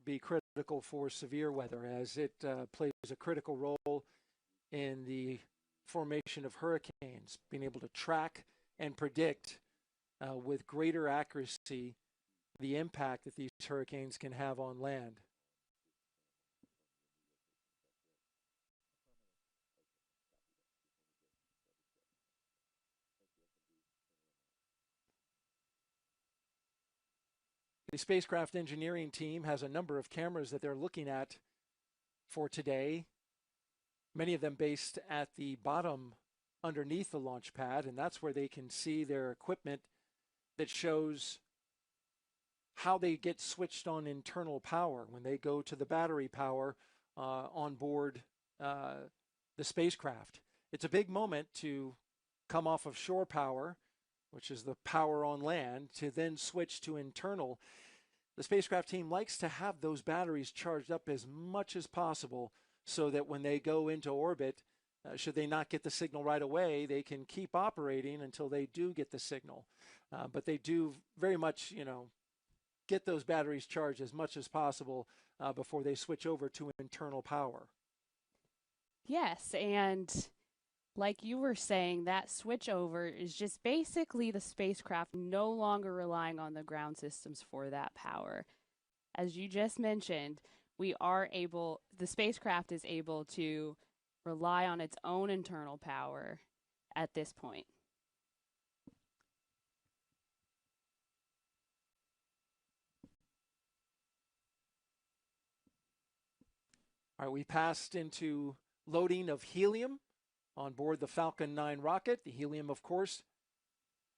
be critical for severe weather, as it plays a critical role in the formation of hurricanes, being able to track and predict with greater accuracy the impact that these hurricanes can have on land. The spacecraft engineering team has a number of cameras that they're looking at for today, many of them based at the bottom underneath the launch pad, and that's where they can see their equipment that shows how they get switched on internal power when they go to the battery power on board the spacecraft. It's a big moment to come off of shore power, which is the power on land, to then switch to internal. The spacecraft team likes to have those batteries charged up as much as possible so that when they go into orbit, should they not get the signal right away, they can keep operating until they do get the signal. But they do very much, get those batteries charged as much as possible before they switch over to internal power. Yes, and like you were saying, that switch over is just basically the spacecraft no longer relying on the ground systems for that power. As you just mentioned, the spacecraft is able to rely on its own internal power at this point. All right, we passed into loading of helium on board the Falcon 9 rocket. The helium, of course,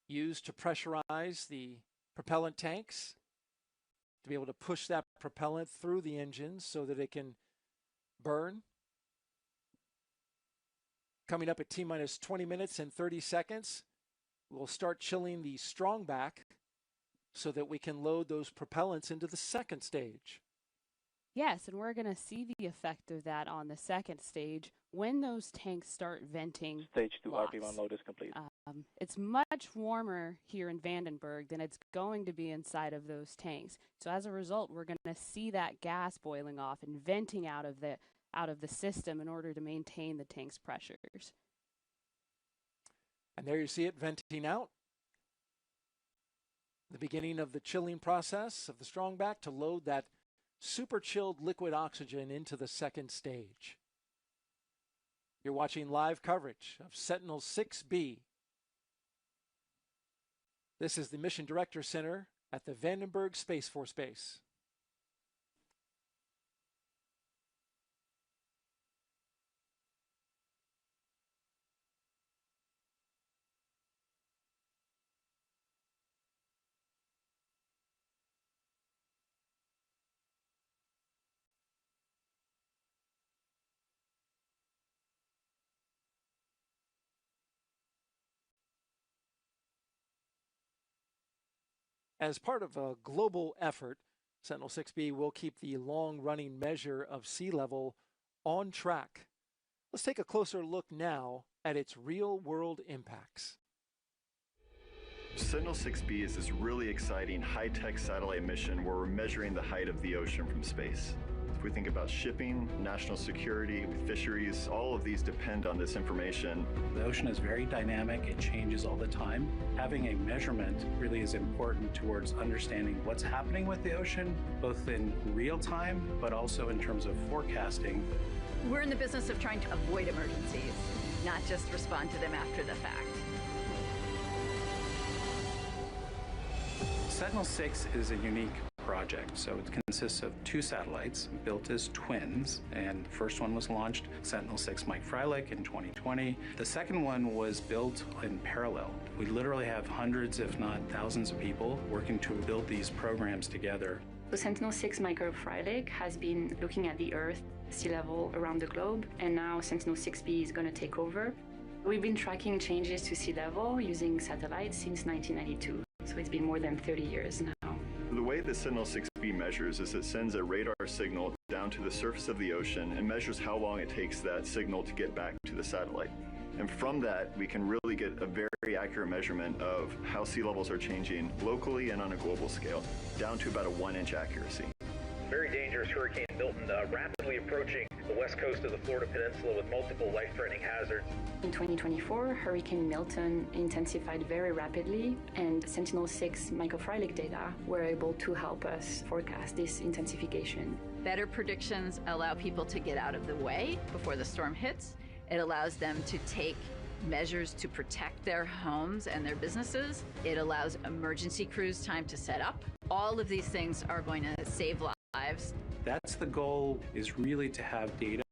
used to pressurize the propellant tanks to be able to push that propellant through the engines so that it can burn. Coming up at T-minus 20 minutes and 30 seconds, we'll start chilling the strong back so that we can load those propellants into the second stage. Yes, and we're going to see the effect of that on the second stage when those tanks start venting. Stage 2 lots. RP1 load is complete. It's much warmer here in Vandenberg than it's going to be inside of those tanks. So as a result, we're going to see that gas boiling off and venting out of the system in order to maintain the tank's pressures. And there you see it venting out. The beginning of the chilling process of the strong back to load that super chilled liquid oxygen into the second stage. You're watching live coverage of Sentinel 6B. This is the Mission Director Center at the Vandenberg Space Force Base. As part of a global effort, Sentinel 6B will keep the long-running measure of sea level on track. Let's take a closer look now at its real-world impacts. Sentinel 6B is this really exciting high-tech satellite mission where we're measuring the height of the ocean from space. If we think about shipping, national security, fisheries, all of these depend on this information. The ocean is very dynamic, it changes all the time. Having a measurement really is important towards understanding what's happening with the ocean, both in real time, but also in terms of forecasting. We're in the business of trying to avoid emergencies, not just respond to them after the fact. Sentinel-6 is a unique project. So it consists of 2 satellites built as twins, and the first one was launched, Sentinel-6 Mike Freilich, in 2020. The second one was built in parallel. We literally have hundreds, if not thousands of people working to build these programs together. So Sentinel-6 Michael Freilich has been looking at the Earth, sea level around the globe, and now Sentinel-6B is going to take over. We've been tracking changes to sea level using satellites since 1992, so it's been more than 30 years now. The way the Sentinel-6B measures is it sends a radar signal down to the surface of the ocean and measures how long it takes that signal to get back to the satellite. And from that, we can really get a very accurate measurement of how sea levels are changing locally and on a global scale, down to about a 1-inch accuracy. Very dangerous dangerous Hurricane Milton rapidly approaching the west coast of the Florida Peninsula with multiple life-threatening hazards. In 2024, Hurricane Milton intensified very rapidly, and Sentinel-6 microfrylake data were able to help us forecast this intensification. Better predictions allow people to get out of the way before the storm hits. It allows them to take measures to protect their homes and their businesses. It allows emergency crews time to set up. All of these things are going to save lives. That's the goal, is really to have data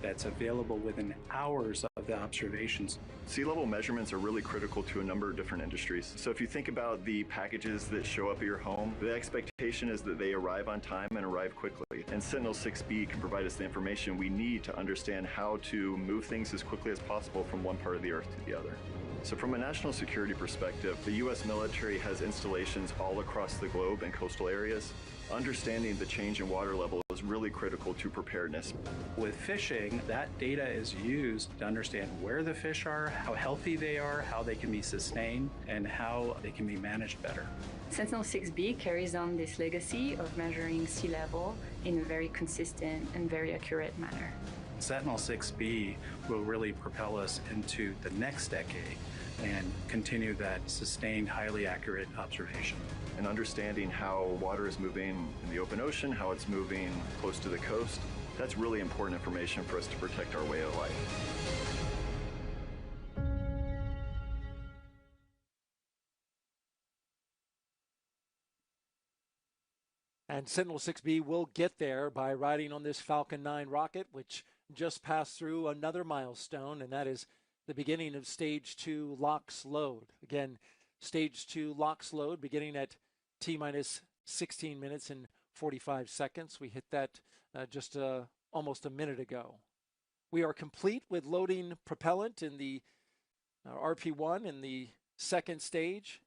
that's available within hours of the observations. Sea level measurements are really critical to a number of different industries. So if you think about the packages that show up at your home, the expectation is that they arrive on time and arrive quickly. And Sentinel-6B can provide us the information we need to understand how to move things as quickly as possible from one part of the Earth to the other. So from a national security perspective, the U.S. military has installations all across the globe in coastal areas. Understanding the change in water level is really critical to preparedness. With fishing, that data is used to understand where the fish are, how healthy they are, how they can be sustained, and how they can be managed better. Sentinel-6B carries on this legacy of measuring sea level in a very consistent and very accurate manner. Sentinel-6B will really propel us into the next decade and continue that sustained, highly accurate observation. And understanding how water is moving in the open ocean, how it's moving close to the coast, that's really important information for us to protect our way of life. And Sentinel-6B will get there by riding on this Falcon 9 rocket, which just passed through another milestone, and that is the beginning of Stage 2 LOX load. Again, Stage 2 LOX load beginning at T-minus 16 minutes and 45 seconds. We hit that just almost a minute ago. We are complete with loading propellant in the RP-1 in the second stage,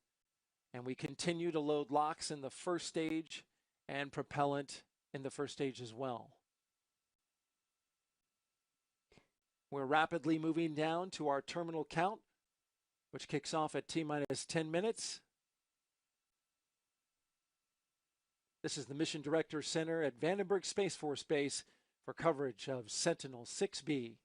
and we continue to load LOX in the first stage and propellant in the first stage as well. We're rapidly moving down to our terminal count, which kicks off at T-minus 10 minutes. This is the Mission Director Center at Vandenberg Space Force Base for coverage of Sentinel-6B.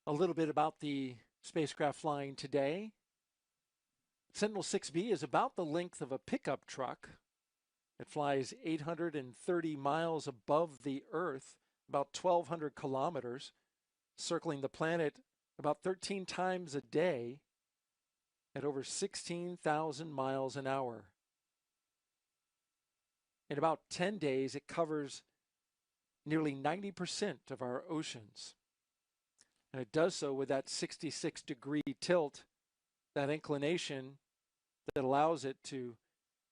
A little bit about the spacecraft flying today. Sentinel-6B is about the length of a pickup truck. It flies 830 miles above the Earth, about 1,200 kilometers, circling the planet about 13 times a day at over 16,000 miles an hour. In about 10 days, it covers nearly 90% of our oceans. And it does so with that 66-degree tilt, that inclination that allows it to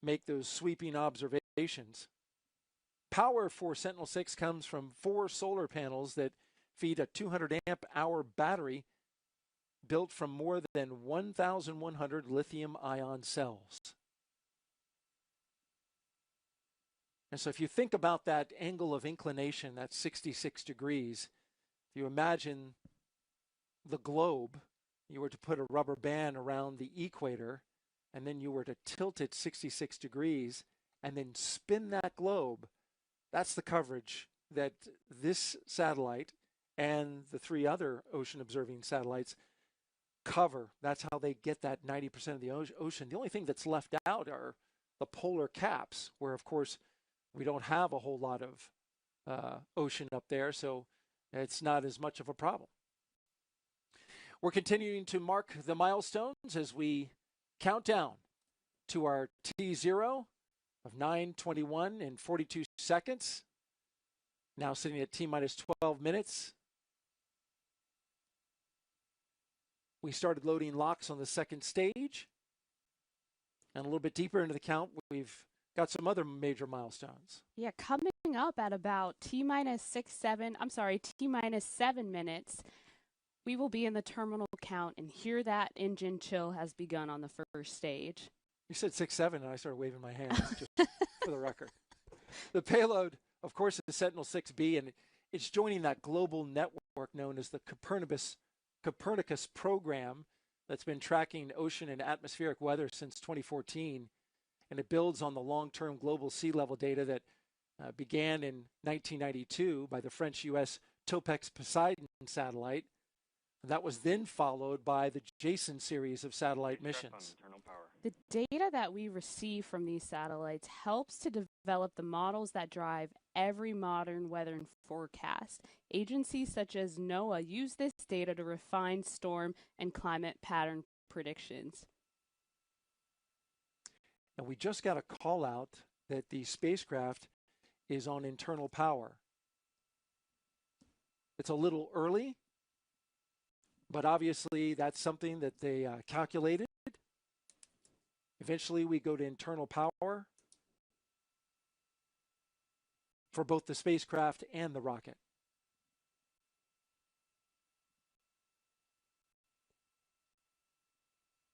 make those sweeping observations. Power for Sentinel-6 comes from 4 solar panels that feed a 200 amp hour battery built from more than 1,100 lithium-ion cells. And so if you think about that angle of inclination, that's 66 degrees, if you imagine the globe, you were to put a rubber band around the equator, and then you were to tilt it 66 degrees, and then spin that globe, that's the coverage that this satellite and the 3 other ocean observing satellites cover. That's how they get that 90% of the ocean. The only thing that's left out are the polar caps, where, of course, we don't have a whole lot of ocean up there, so it's not as much of a problem. We're continuing to mark the milestones as we count down to our T0 of 9:21 and 42 seconds. Now sitting at T-minus 12 minutes. We started loading locks on the second stage. And a little bit deeper into the count, we've got some other major milestones. Yeah, coming up at about T-minus 7 minutes, we will be in the terminal count and hear that engine chill has begun on the first stage. You said 6-7, and I started waving my hands, just for the record. The payload, of course, is Sentinel-6B, and it's joining that global network known as the Copernicus program that's been tracking ocean and atmospheric weather since 2014. And it builds on the long-term global sea level data that began in 1992 by the French-U.S. Topex Poseidon satellite. And that was then followed by the Jason series of satellite missions. The data that we receive from these satellites helps to develop the models that drive every modern weather and forecast. Agencies such as NOAA use this data to refine storm and climate pattern predictions. And we just got a call out that the spacecraft is on internal power. It's a little early, but obviously that's something that they calculated. Eventually we go to internal power for both the spacecraft and the rocket.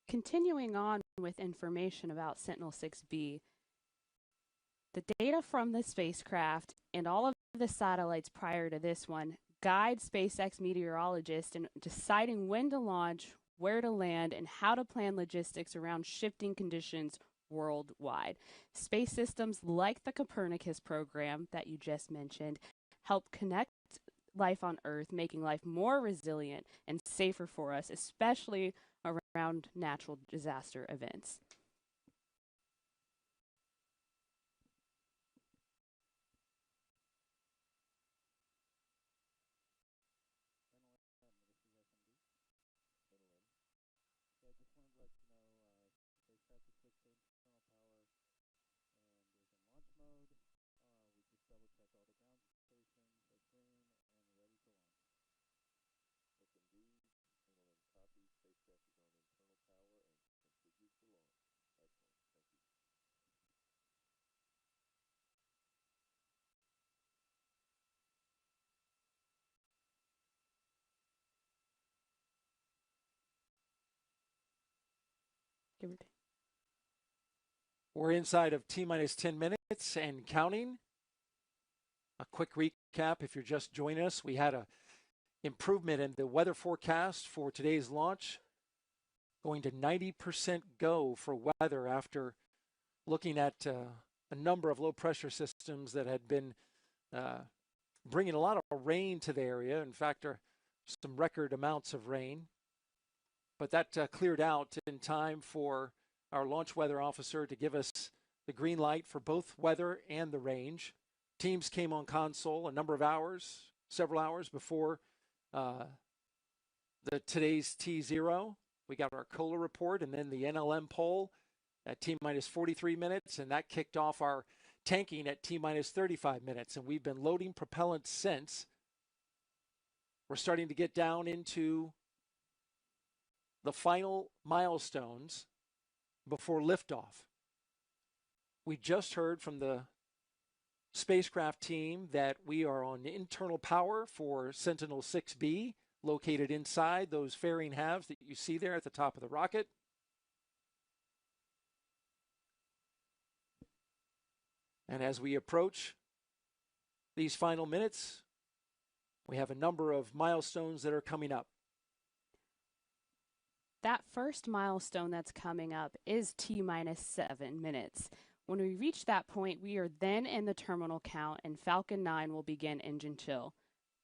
Continuing on with information about Sentinel-6B, the data from the spacecraft and all of the satellites prior to this one guide SpaceX meteorologists in deciding when to launch, where to land, and how to plan logistics around shifting conditions worldwide. Space systems like the Copernicus program that you just mentioned help connect life on Earth, making life more resilient and safer for us, especially around natural disaster events. We're inside of T-minus 10 minutes and counting. A quick recap if you're just joining us. We had a improvement in the weather forecast for today's launch, going to 90% go for weather after looking at a number of low pressure systems that had been bringing a lot of rain to the area. In fact, some record amounts of rain. But that cleared out in time for our launch weather officer to give us the green light for both weather and the range. Teams came on console a number of hours, several hours before today's T0. We got our COLA report and then the NLM poll at T-minus 43 minutes, and that kicked off our tanking at T-minus 35 minutes. And we've been loading propellant since. We're starting to get down into the final milestones before liftoff. We just heard from the spacecraft team that we are on internal power for Sentinel-6B, located inside those fairing halves that you see there at the top of the rocket. And as we approach these final minutes, we have a number of milestones that are coming up. That first milestone that's coming up is T-minus 7 minutes. When we reach that point, we are then in the terminal count and Falcon 9 will begin engine chill.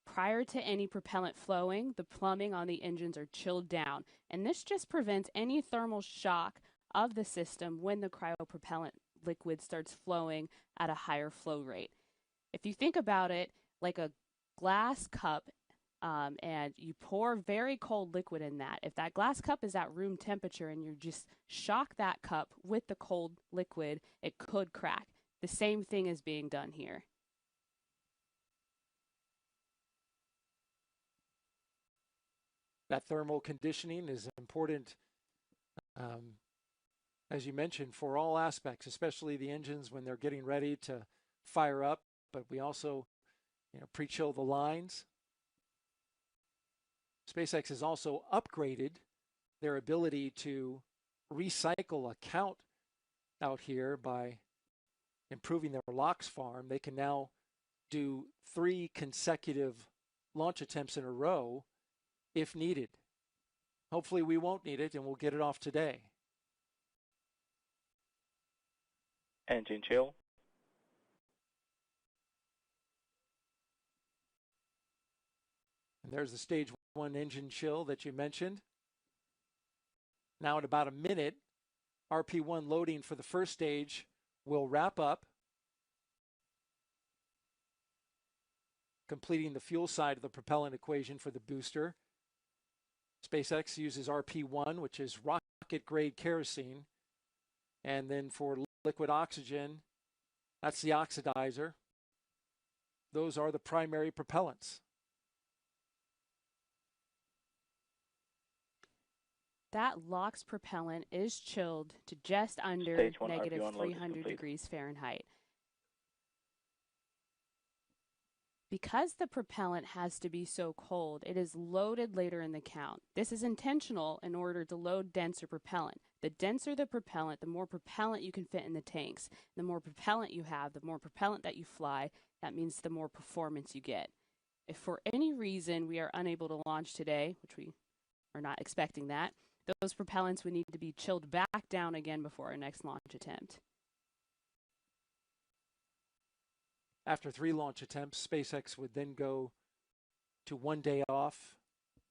Prior to any propellant flowing, the plumbing on the engines are chilled down, and this just prevents any thermal shock of the system when the cryopropellant liquid starts flowing at a higher flow rate. If you think about it like a glass cup, and you pour very cold liquid in that, if that glass cup is at room temperature and you just shock that cup with the cold liquid, it could crack. The same thing is being done here. That thermal conditioning is important, as you mentioned, for all aspects, especially the engines when they're getting ready to fire up. But we also, pre-chill the lines. SpaceX has also upgraded their ability to recycle a count out here by improving their LOX farm. They can now do 3 consecutive launch attempts in a row if needed. Hopefully we won't need it and we'll get it off today. Engine chill. And there's the stage 1 engine chill that you mentioned. Now in about a minute, RP1 loading for the first stage will wrap up, completing the fuel side of the propellant equation for the booster. SpaceX uses RP1, which is rocket-grade kerosene. And then for liquid oxygen, that's the oxidizer. Those are the primary propellants. That LOX propellant is chilled to just under negative 300 degrees Fahrenheit. Because the propellant has to be so cold, it is loaded later in the count. This is intentional in order to load denser propellant. The denser the propellant, the more propellant you can fit in the tanks. The more propellant you have, the more propellant that you fly, that means the more performance you get. If for any reason we are unable to launch today, which we are not expecting that, those propellants would need to be chilled back down again before our next launch attempt. After 3 launch attempts, SpaceX would then go to 1 day off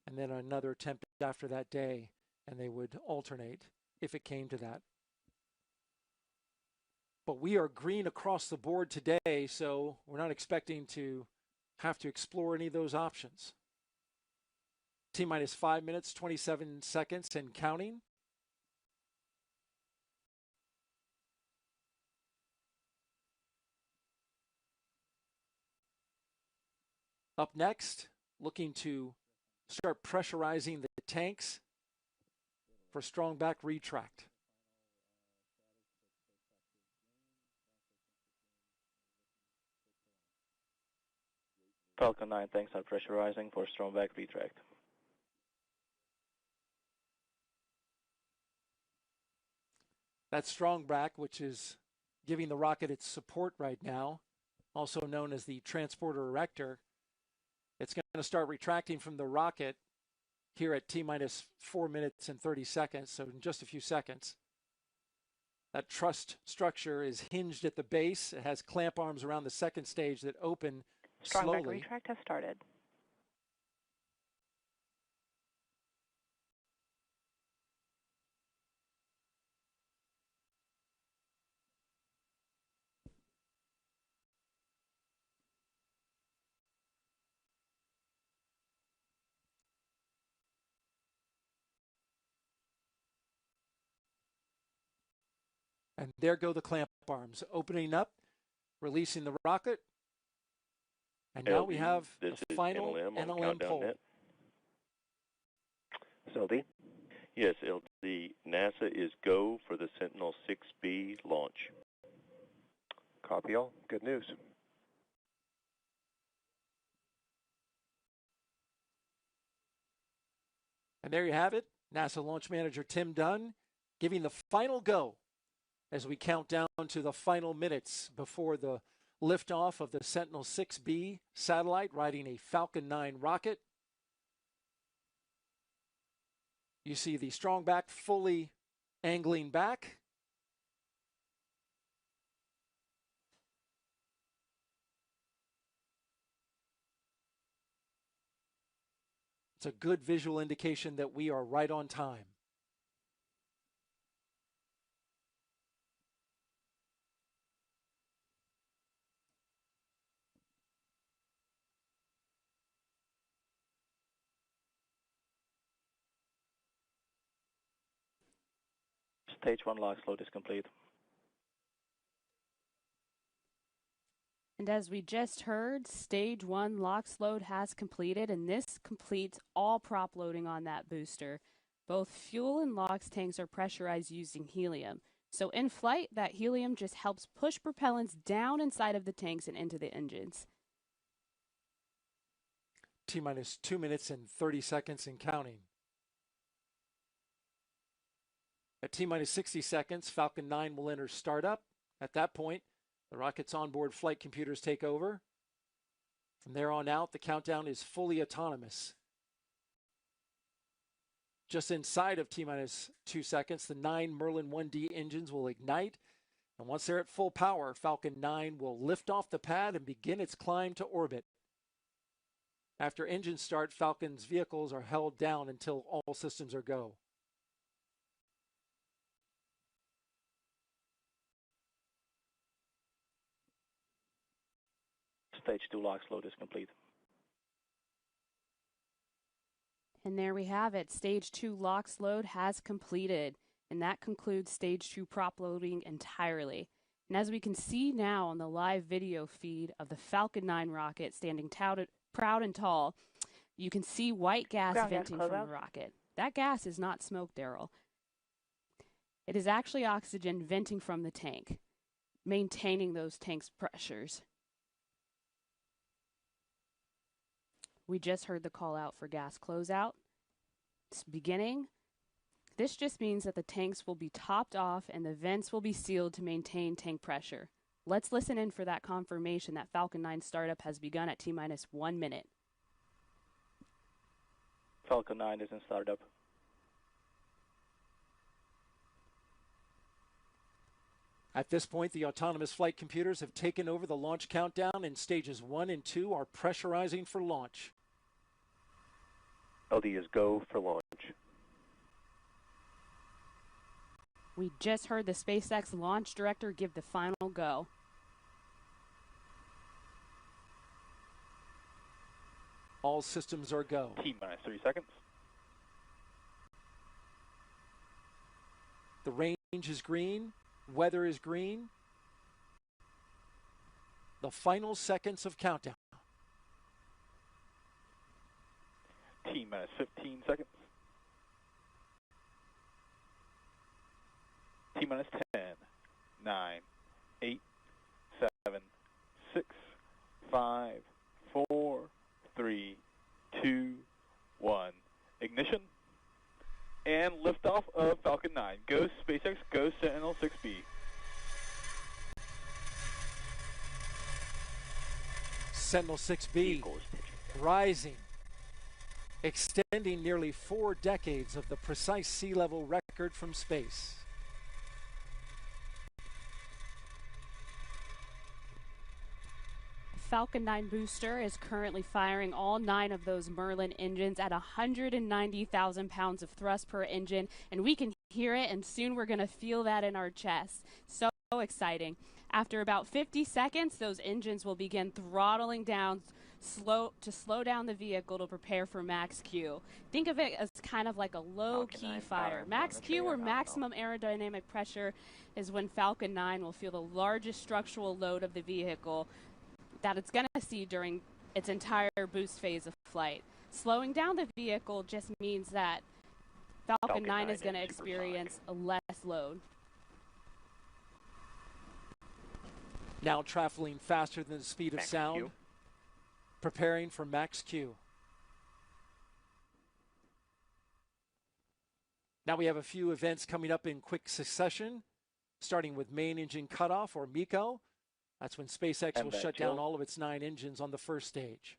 and then another attempt after that day, and they would alternate if it came to that. But we are green across the board today, so we're not expecting to have to explore any of those options. T-minus 5 minutes, 27 seconds and counting. Up next, looking to start pressurizing the tanks for strong back retract. Falcon 9, thanks on pressurizing for strong back retract. That strong back, which is giving the rocket its support right now, also known as the transporter erector, it's going to start retracting from the rocket here at T-minus 4 minutes and 30 seconds, so in just a few seconds. That truss structure is hinged at the base. It has clamp arms around the second stage that open strong slowly. Back retract has started. And there go the clamp arms, opening up, releasing the rocket. And now we have the final NLM poll. LD? Yes, LD. NASA is go for the Sentinel 6B launch. Copy all. Good news. And there you have it. NASA launch manager Tim Dunn giving the final go as we count down to the final minutes before the liftoff of the Sentinel 6B satellite riding a Falcon 9 rocket. You see the strong back fully angling back. It's a good visual indication that we are right on time. Stage 1 LOX load is complete. And as we just heard, stage 1 LOX load has completed, and this completes all prop loading on that booster. Both fuel and LOX tanks are pressurized using helium. So in flight, that helium just helps push propellants down inside of the tanks and into the engines. T-minus 2 minutes and 30 seconds and counting. At T-minus 60 seconds, Falcon 9 will enter startup. At that point, the rocket's onboard flight computers take over. From there on out, the countdown is fully autonomous. Just inside of T-minus 2 seconds, the 9 Merlin 1D engines will ignite. And once they're at full power, Falcon 9 will lift off the pad and begin its climb to orbit. After engine start, Falcon's vehicles are held down until all systems are go. Stage 2 LOX load is complete. And there we have it. Stage 2 LOX load has completed. And that concludes stage 2 prop loading entirely. And as we can see now on the live video feed of the Falcon 9 rocket standing proud and tall, you can see white gas venting from the rocket. That gas is not smoke, Daryl. It is actually oxygen venting from the tank, maintaining those tanks' pressures. We just heard the call out for gas closeout. It's beginning. This just means that the tanks will be topped off and the vents will be sealed to maintain tank pressure. Let's listen in for that confirmation that Falcon 9 startup has begun at T-minus 1 minute. Falcon 9 is in startup. At this point, the autonomous flight computers have taken over the launch countdown, and stages 1 and 2 are pressurizing for launch. LD is go for launch. We just heard the SpaceX launch director give the final go. All systems are go. T-minus 3 seconds. The range is green. Weather is green. The final seconds of countdown. T-minus 15 seconds. T-minus 10, 9, 8, 7, 6, 5, 4, 3, 2, 1. Ignition. And liftoff of Falcon 9. Go SpaceX, go Sentinel 6B. Sentinel 6B rising, extending nearly 4 decades of the precise sea level record from space. Falcon 9 booster is currently firing all 9 of those Merlin engines at 190,000 pounds of thrust per engine, and we can hear it, and soon we're going to feel that in our chest. So exciting. After about 50 seconds, those engines will begin throttling down to slow down the vehicle to prepare for max Q. Think of it as kind of like a low-key fire. Max Q, or maximum aerodynamic pressure, is when Falcon 9 will feel the largest structural load of the vehicle that it's going to see during its entire boost phase of flight. Slowing down the vehicle just means that Falcon 9 is going to experience a less load. Now traveling faster than the speed of sound, preparing for max Q. Now we have a few events coming up in quick succession, starting with main engine cutoff, or MECO. That's when SpaceX will shut down all of its 9 engines on the first stage.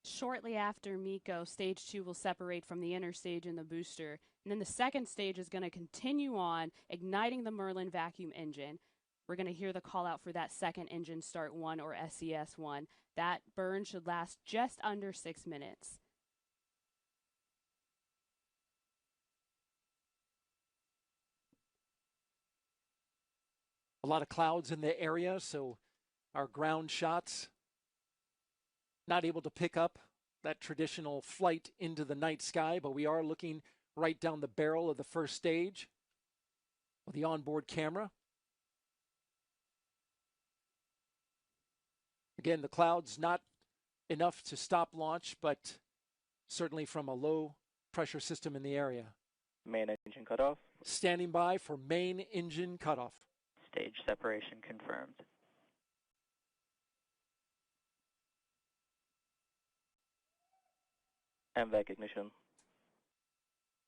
Shortly after MECO, stage 2 will separate from the inner stage in the booster. And then the second stage is going to continue on, igniting the Merlin vacuum engine. We're going to hear the call out for that second engine start 1, or SES 1. That burn should last just under 6 minutes. lot of clouds in the area, so our ground shots not able to pick up that traditional flight into the night sky, but we are looking right down the barrel of the first stage with the onboard camera. Again, the clouds not enough to stop launch, but certainly from a low pressure system in the area. Main engine cutoff. Standing by for main engine cutoff. Stage separation confirmed. MVAC ignition.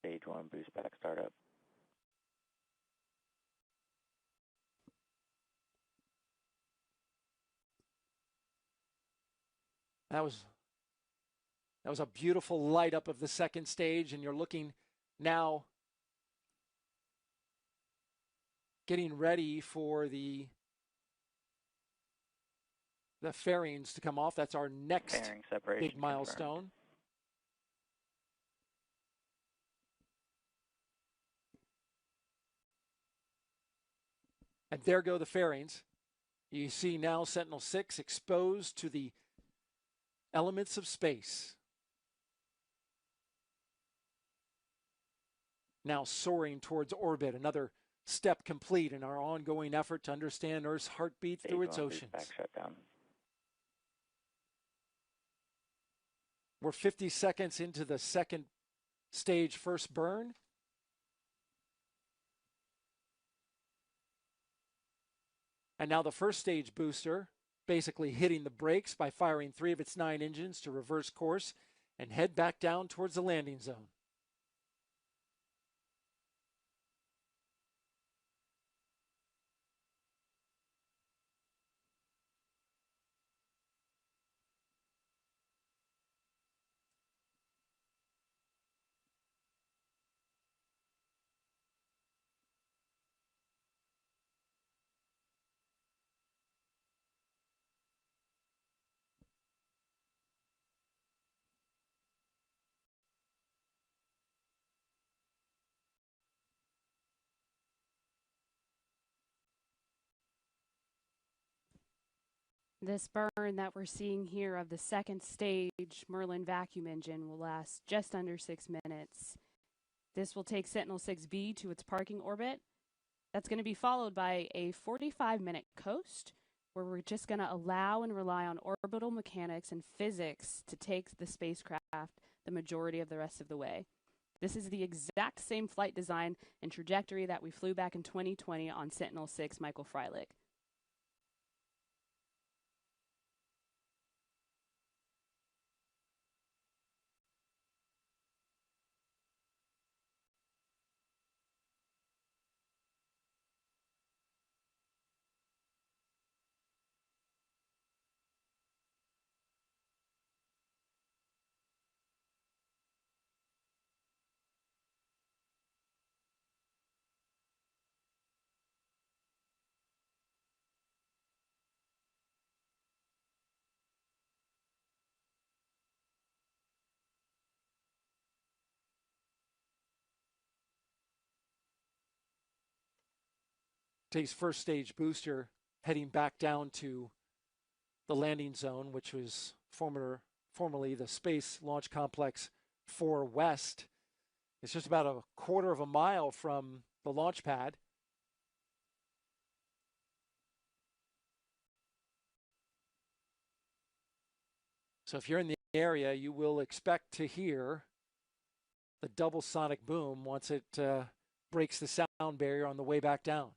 Stage 1 boost back startup. That was a beautiful light up of the second stage, and you're looking now getting ready for the fairings to come off. That's our next big milestone. Confirmed. And there go the fairings. You see now Sentinel-6 exposed to the elements of space. Now soaring towards orbit, another step complete in our ongoing effort to understand Earth's heartbeat through its oceans. Back shutdown. We're 50 seconds into the second stage first burn. And now the first stage booster basically hitting the brakes by firing 3 of its 9 engines to reverse course and head back down towards the landing zone. This burn that we're seeing here of the second stage Merlin vacuum engine will last just under 6 minutes. This will take Sentinel-6B to its parking orbit. That's going to be followed by a 45-minute coast where we're just going to allow and rely on orbital mechanics and physics to take the spacecraft the majority of the rest of the way. This is the exact same flight design and trajectory that we flew back in 2020 on Sentinel-6 Michael Freilich. Takes first stage booster heading back down to the landing zone, which was formerly the Space Launch Complex 4 West. It's just about a quarter of a mile from the launch pad. So if you're in the area, you will expect to hear the double sonic boom once it breaks the sound barrier on the way back down.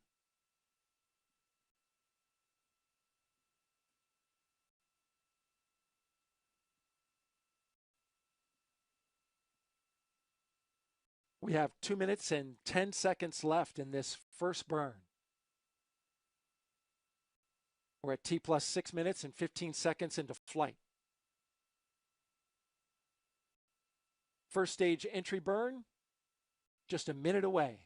We have 2 minutes and 10 seconds left in this first burn. We're at T plus 6 minutes and 15 seconds into flight. First stage entry burn, just a minute away.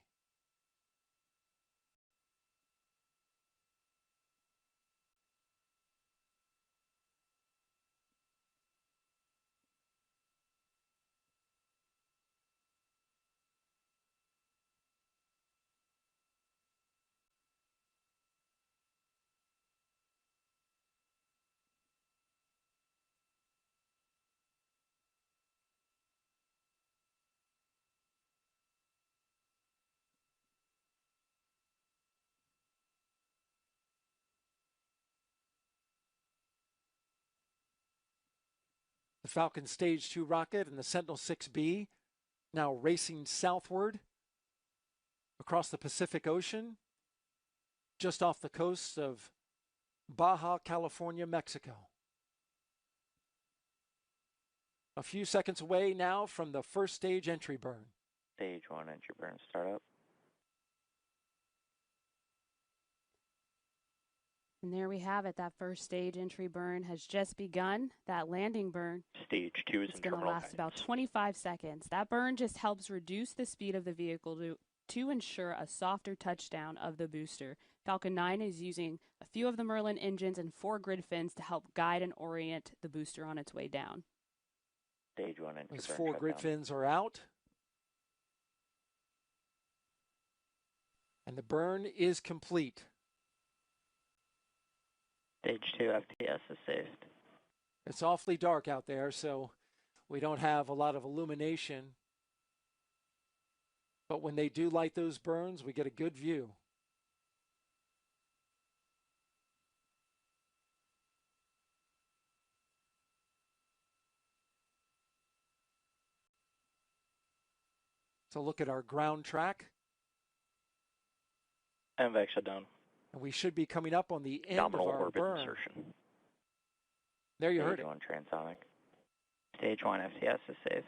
Falcon Stage 2 rocket and the Sentinel 6B now racing southward across the Pacific Ocean, just off the coast of Baja California, Mexico. A few seconds away now from the first stage entry burn. Stage 1 entry burn startup. And there we have it. That first stage entry burn has just begun. That landing burn, Stage 2 is it's in going to terminal last about guidance. 25 seconds. That burn just helps reduce the speed of the vehicle to ensure a softer touchdown of the booster. Falcon 9 is using a few of the Merlin engines and 4 grid fins to help guide and orient the booster on its way down. Stage 1 entry Those burn 4 shut grid down. fins are out. And the burn is complete. Stage 2 FTS is saved. It's awfully dark out there, so we don't have a lot of illumination. But when they do light those burns, we get a good view. So look at our ground track. MVAC shut down. And we should be coming up on the end Nominal of our orbit burn. insertion. There you heard Stage it. 1 transonic. Stage 1 FTS is saved.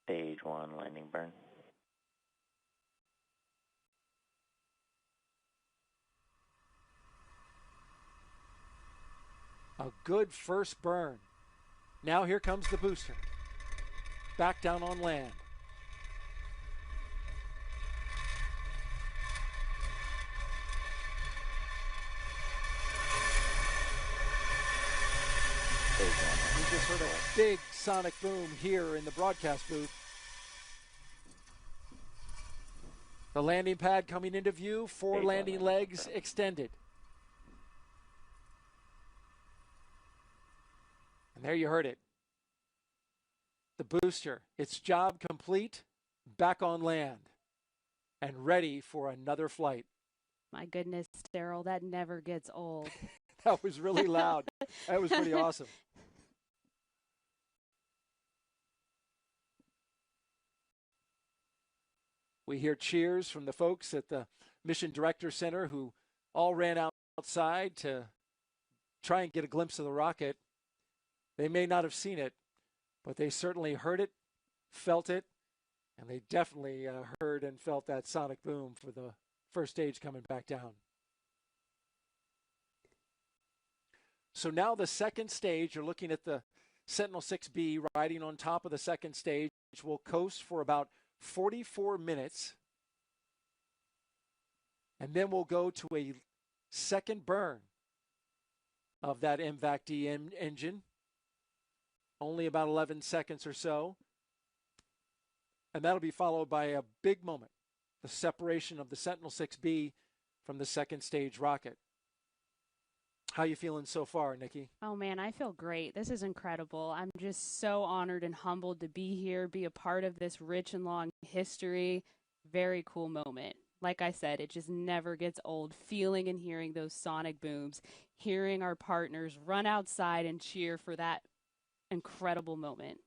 Stage 1 landing burn. A good first burn. Now here comes the booster. Back down on land. We just heard a big sonic boom here in the broadcast booth. The landing pad coming into view, 4 landing legs extended. And there you heard it. The booster, its job complete, back on land, and ready for another flight. My goodness, Daryl, that never gets old. That was really loud. That was pretty awesome. We hear cheers from the folks at the Mission Director Center who all ran outside to try and get a glimpse of the rocket. They may not have seen it, but they certainly heard it, felt it, and they definitely heard and felt that sonic boom for the first stage coming back down. So now the second stage, you're looking at the Sentinel 6B riding on top of the second stage, which will coast for about 44 minutes. And then we'll go to a second burn of that MVAC-D engine, only about 11 seconds or so. And that'll be followed by a big moment, the separation of the Sentinel 6B from the second stage rocket. How you feeling so far, Nikki? Oh, man, I feel great. This is incredible. I'm just so honored and humbled to be here, be a part of this rich and long history. Very cool moment. Like I said, it just never gets old, feeling and hearing those sonic booms, hearing our partners run outside and cheer for that incredible moment.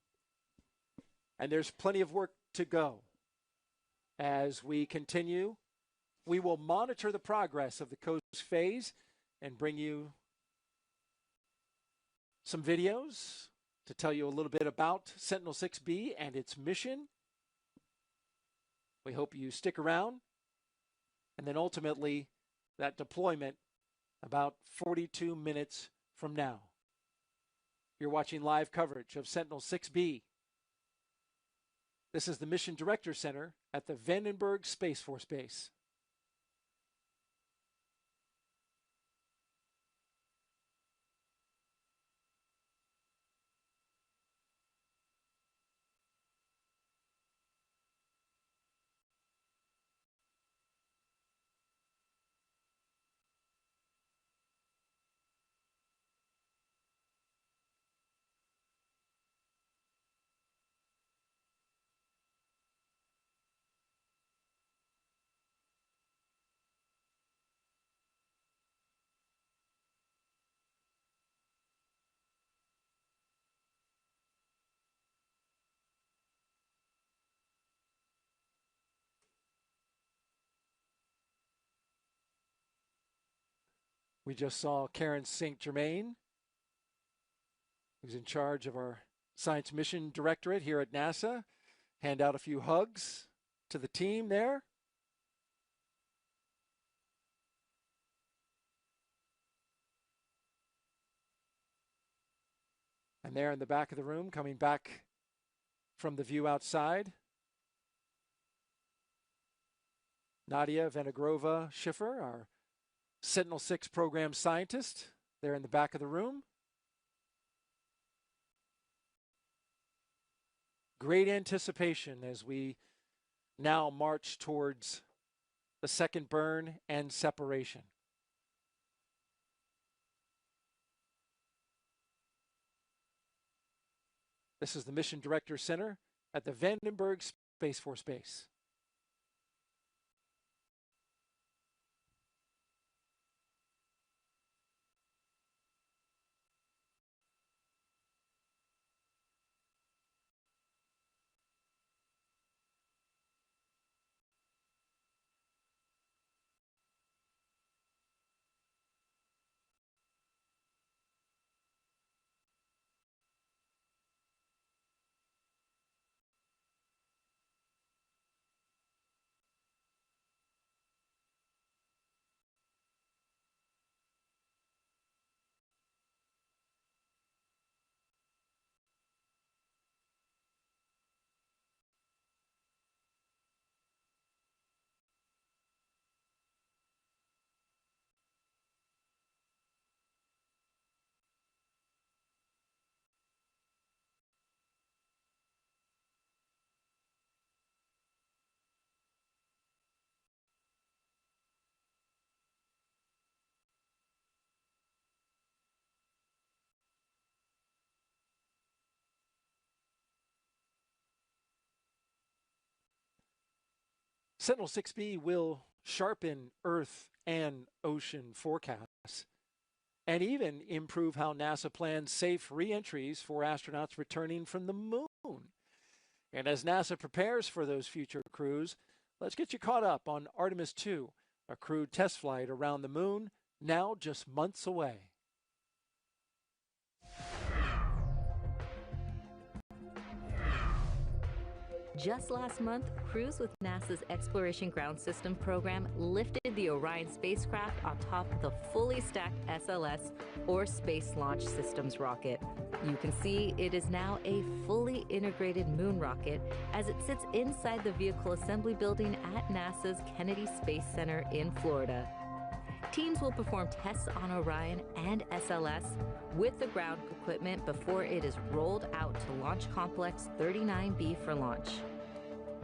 And there's plenty of work to go. As we continue, we will monitor the progress of the coast phase and bring you some videos to tell you a little bit about Sentinel 6B and its mission. We hope you stick around. And then ultimately, that deployment about 42 minutes from now. You're watching live coverage of Sentinel 6B. This is the Mission Director Center at the Vandenberg Space Force Base. We just saw Karen St. Germain, who's in charge of our Science Mission Directorate here at NASA, hand out a few hugs to the team there. And there in the back of the room, coming back from the view outside, Nadia Venegrova Schiffer, our Sentinel-6 program scientist, there in the back of the room. Great anticipation as we now march towards the second burn and separation. This is the Mission Director Center at the Vandenberg Space Force Base. Sentinel-6B will sharpen Earth and ocean forecasts and even improve how NASA plans safe re-entries for astronauts returning from the moon. And as NASA prepares for those future crews, let's get you caught up on Artemis II, a crewed test flight around the moon, now just months away. Just last month, crews with NASA's Exploration Ground System program lifted the Orion spacecraft on top of the fully stacked SLS, or Space Launch Systems rocket. You can see it is now a fully integrated moon rocket as it sits inside the vehicle assembly building at NASA's Kennedy Space Center in Florida. Teams will perform tests on Orion and SLS with the ground equipment before it is rolled out to Launch Complex 39B for launch.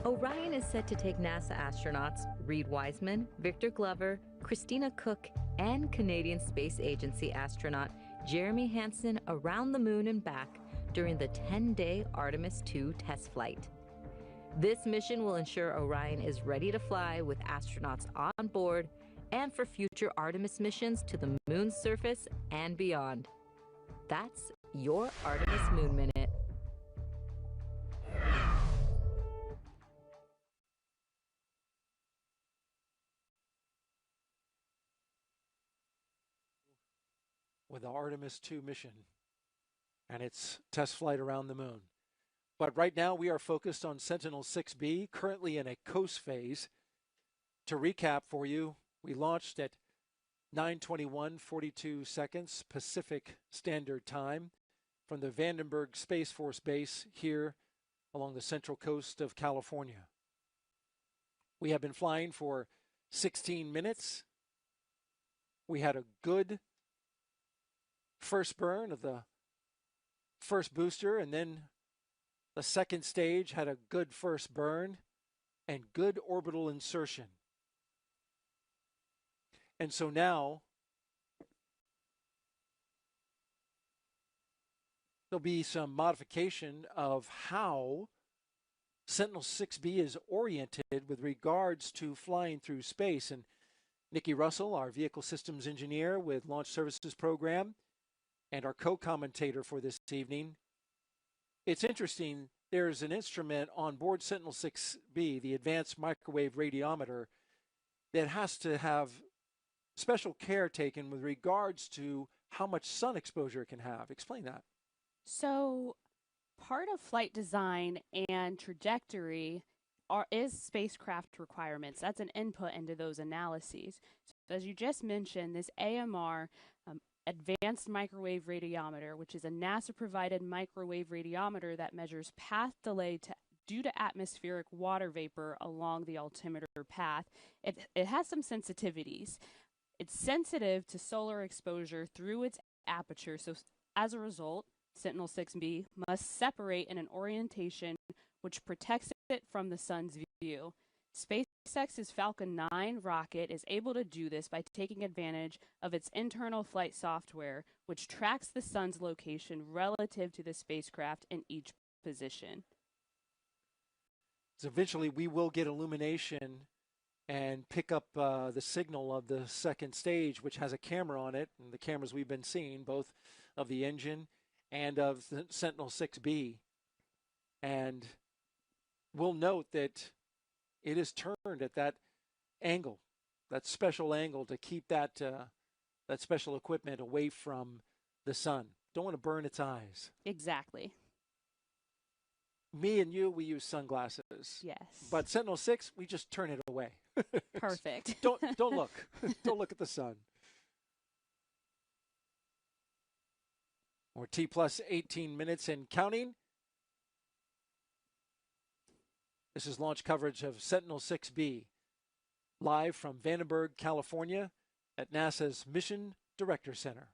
Orion is set to take NASA astronauts Reed Wiseman, Victor Glover, Christina Cook, and Canadian Space Agency astronaut Jeremy Hansen around the moon and back during the 10-day Artemis II test flight. This mission will ensure Orion is ready to fly with astronauts on board and for future Artemis missions to the moon's surface and beyond. That's your Artemis Moon Minute. With the Artemis II mission and its test flight around the moon. But right now we are focused on Sentinel-6B, currently in a coast phase. To recap for you, we launched at 9:21:42 seconds Pacific Standard Time from the Vandenberg Space Force Base here along the central coast of California. We have been flying for 16 minutes. We had a good first burn of the first booster, and then the second stage had a good first burn and good orbital insertion. And so now there'll be some modification of how Sentinel-6B is oriented with regards to flying through space. And Nikki Russell, our Vehicle Systems Engineer with Launch Services Program, and our co-commentator for this evening. It's interesting, there's an instrument on board Sentinel-6B, the Advanced Microwave Radiometer, that has to have special care taken with regards to how much sun exposure it can have. Explain that. So, part of flight design and trajectory is spacecraft requirements. That's an input into those analyses. So as you just mentioned, this AMR, Advanced Microwave Radiometer, which is a NASA-provided microwave radiometer that measures path delay due to atmospheric water vapor along the altimeter path. It has some sensitivities. It's sensitive to solar exposure through its aperture, so as a result, Sentinel-6B must separate in an orientation which protects it from the sun's view. SpaceX's Falcon 9 rocket is able to do this by taking advantage of its internal flight software, which tracks the sun's location relative to the spacecraft in each position. So eventually we will get illumination and pick up the signal of the second stage, which has a camera on it, and the cameras we've been seeing, both of the engine and of the Sentinel-6B. And we'll note that it is turned at that angle, that special angle, to keep that special equipment away from the sun. Don't want to burn its eyes. Exactly. Me and you, we use sunglasses. Yes. But Sentinel-6, we just turn it away. Perfect. Don't look. Don't look at the sun. Or T plus 18 minutes and counting. This is launch coverage of Sentinel-6B, live from Vandenberg, California, at NASA's Mission Director Center.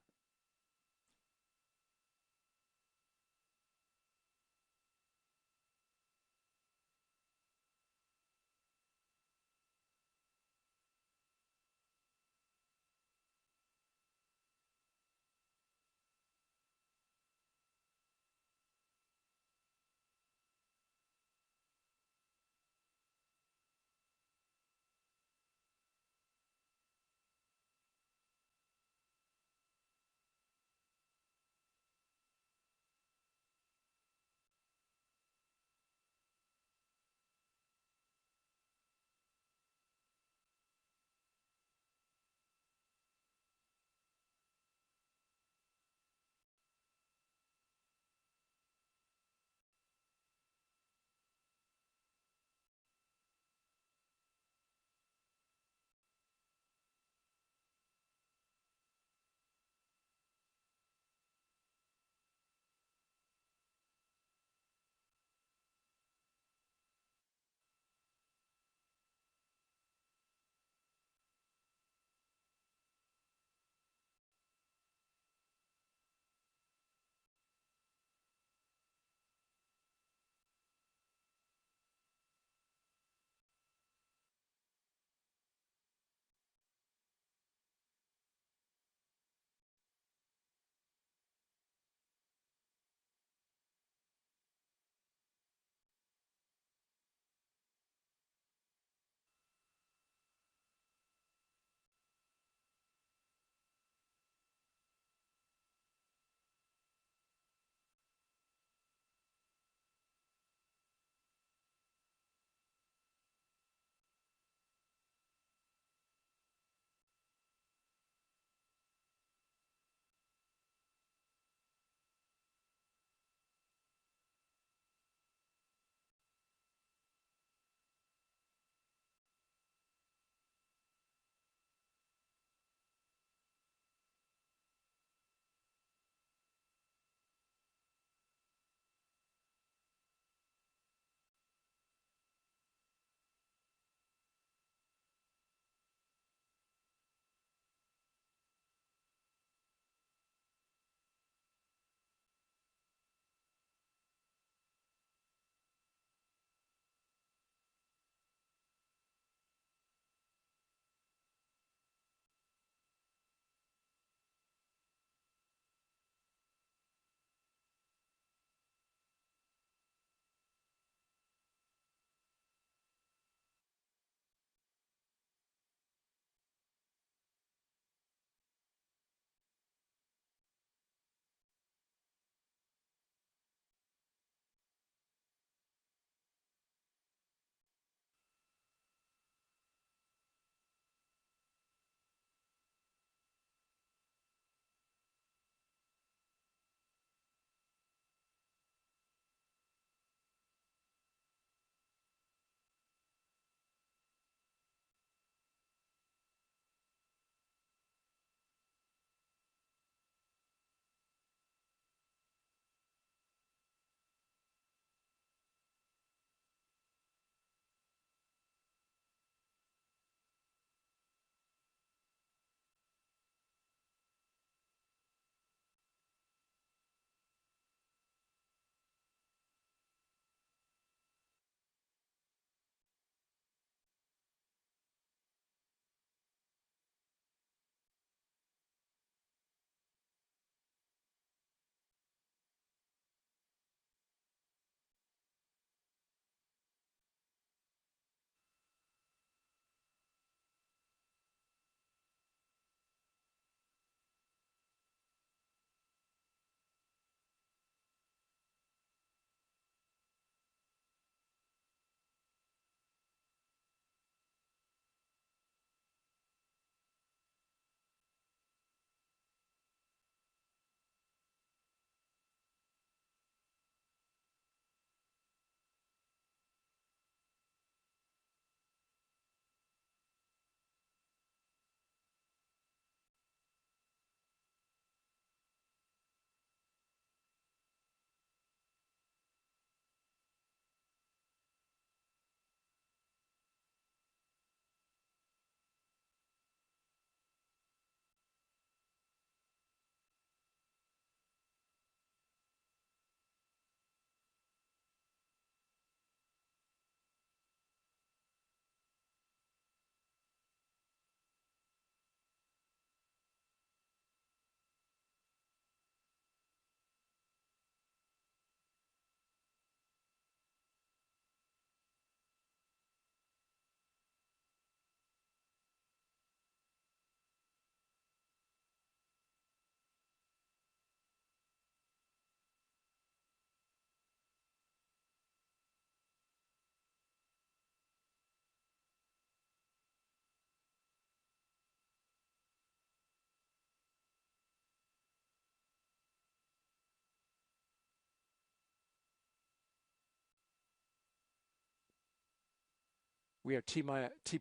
We are T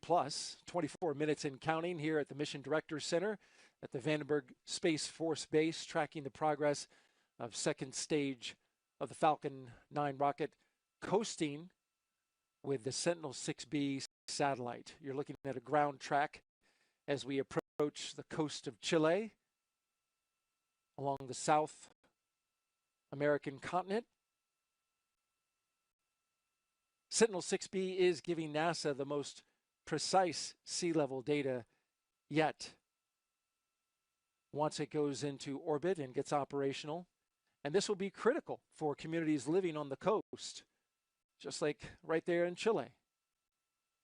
plus 24 minutes and counting here at the Mission Directors Center at the Vandenberg Space Force Base, tracking the progress of second stage of the Falcon 9 rocket, coasting with the Sentinel-6B satellite. You're looking at a ground track as we approach the coast of Chile along the South American continent. Sentinel-6B is giving NASA the most precise sea level data yet once it goes into orbit and gets operational. And this will be critical for communities living on the coast, just like right there in Chile.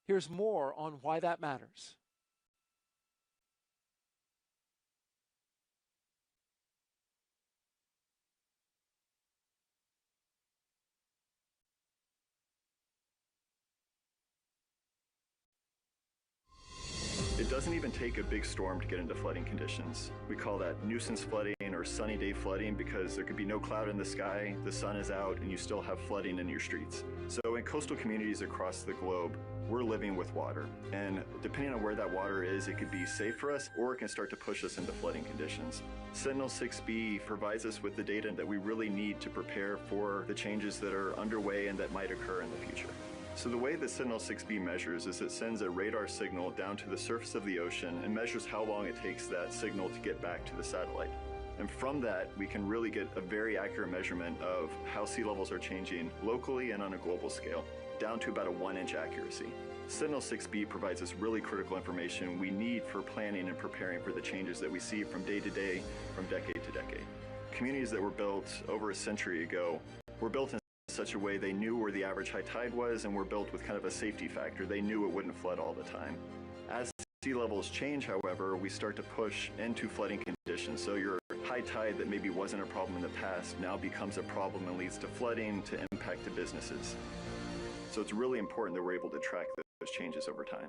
Here's more on why that matters. It doesn't even take a big storm to get into flooding conditions. We call that nuisance flooding or sunny day flooding because there could be no cloud in the sky, the sun is out, and you still have flooding in your streets. So in coastal communities across the globe, we're living with water. And depending on where that water is, it could be safe for us or it can start to push us into flooding conditions. Sentinel-6B provides us with the data that we really need to prepare for the changes that are underway and that might occur in the future. So the way the Sentinel-6B measures is it sends a radar signal down to the surface of the ocean and measures how long it takes that signal to get back to the satellite. And from that, we can really get a very accurate measurement of how sea levels are changing locally and on a global scale, down to about a 1-inch accuracy. Sentinel-6B provides us really critical information we need for planning and preparing for the changes that we see from day to day, from decade to decade. Communities that were built over a century ago were built in such a way they knew where the average high tide was and were built with kind of a safety factor. They knew it wouldn't flood all the time. As sea levels change, however, we start to push into flooding conditions. So your high tide that maybe wasn't a problem in the past now becomes a problem and leads to flooding, to impact to businesses. So it's really important that we're able to track those changes over time.